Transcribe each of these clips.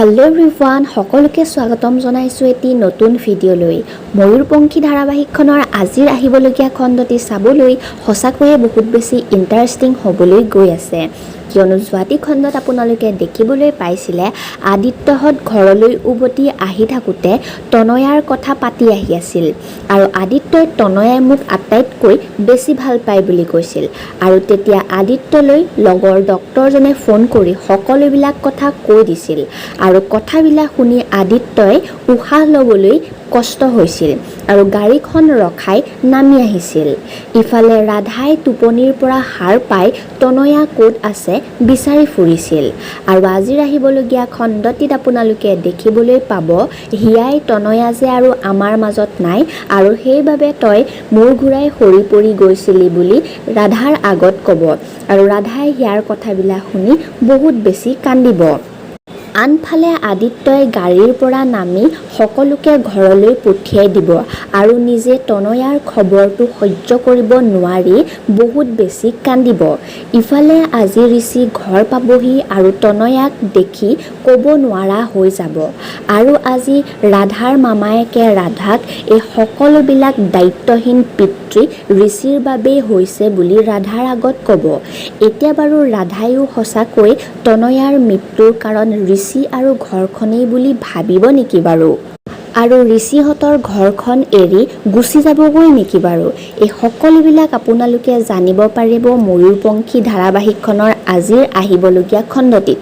hello everyone সকলোকে স্বাগতম জনাইছো এটি নতুন ভিডিঅ'লৈ ময়ূৰপঙ্খী ধাৰাবাহিকখনৰ আজিৰ আহিবলগীয়া খণ্ডটি চাবলৈ সঁচাকৈয়ে বহুত বেছি ইন্টাৰেষ্টিং হ'বলৈ গৈ আছে কিয়নো যোৱাটি খণ্ডত আপোনালোকে দেখিবলৈ পাইছিলে আদিত্যহত ঘৰলৈ উভতি আহি থাকোতে তনয়াৰ কথা পাতি আহি আছিল আৰু আদিত্যই তনয়াই মোক আটাইতকৈ বেছি ভাল পায় বুলি কৈছিল আৰু তেতিয়া আদিত্যলৈ লগৰ ডক্টৰজনে ফোন কৰি সকলোবিলাক কথা কৈ দিছিল আৰু কথাবিলাক শুনি আদিত্যই উশাহ ল'বলৈ কষ্ট হৈছিল আৰু গাড়ীখন ৰখাই নামি আহিছিল ইফালে ৰাধাই টোপনিৰ পৰা হাৰ পাই তনয়া ক'ত আছে বিচাৰি ফুৰিছিল আৰু আজি আহিবলগীয়া খণ্ডটিত আপোনালোকে দেখিবলৈ পাব হিয়াই তনয়া যে আৰু আমাৰ মাজত নাই আৰু সেইবাবে তই মূৰ ঘূৰাই সৰি পৰি গৈছিলি বুলি ৰাধাৰ আগত ক'ব আৰু ৰাধাই হিয়াৰ কথাবিলাক শুনি বহুত বেছি কান্দিব আনফালে আদিত্যই গাড়ীৰ পৰা নামি সকলোকে ঘৰলৈ পঠিয়াই দিব আৰু নিজে তনয়াৰ খবৰটো সহ্য কৰিব নোৱাৰি বহুত বেছি কান্দিব ইফালে আজি ঋষি ঘৰ পাবহি আৰু তনয়াক দেখি ক'ব নোৱাৰা হৈ যাব আৰু আজি ৰাধাৰ মামায়েকে ৰাধাক এই সকলোবিলাক দায়িত্বহীন পিতৃ ঋষিৰ বাবেই হৈছে বুলি ৰাধাৰ আগত ক'ব এতিয়া বাৰু ৰাধায়ো সঁচাকৈ তনয়াৰ মৃত্যুৰ কাৰণ ঋষি আৰু ঘৰখনেই বুলি ভাবিব নেকি বাৰু আৰু ঋষিহঁতৰ ঘৰখন এৰি গুচি যাবগৈ নেকি বাৰু এই সকলোবিলাক আপোনালোকে জানিব পাৰিব ময়ূৰপঙ্খী ধাৰাবাহিকখনৰ আজিৰ আহিবলগীয়া খণ্ডটিত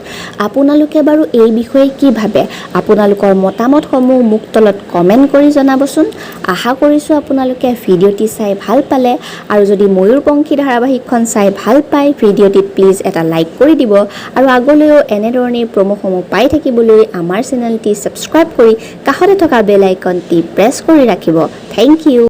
আপোনালোকে বাৰু এই বিষয়ে কি ভাবে আপোনালোকৰ মতামতসমূহ মোক তলত কমেণ্ট কৰি জনাবচোন আশা কৰিছোঁ আপোনালোকে ভিডিঅ'টি চাই ভাল পালে আৰু যদি ময়ূৰপঙ্খী ধাৰাবাহিকখন চাই ভাল পায় ভিডিঅ'টিত প্লিজ এটা লাইক কৰি দিব আৰু আগলৈও এনেধৰণে প্ৰমোসমূহ পাই থাকিবলৈ আমাৰ চেনেলটি ছাবস্ক্ৰাইব কৰি কাষতে থকা বেল আইকনটি প্ৰেছ কৰি ৰাখিব থেংক ইউ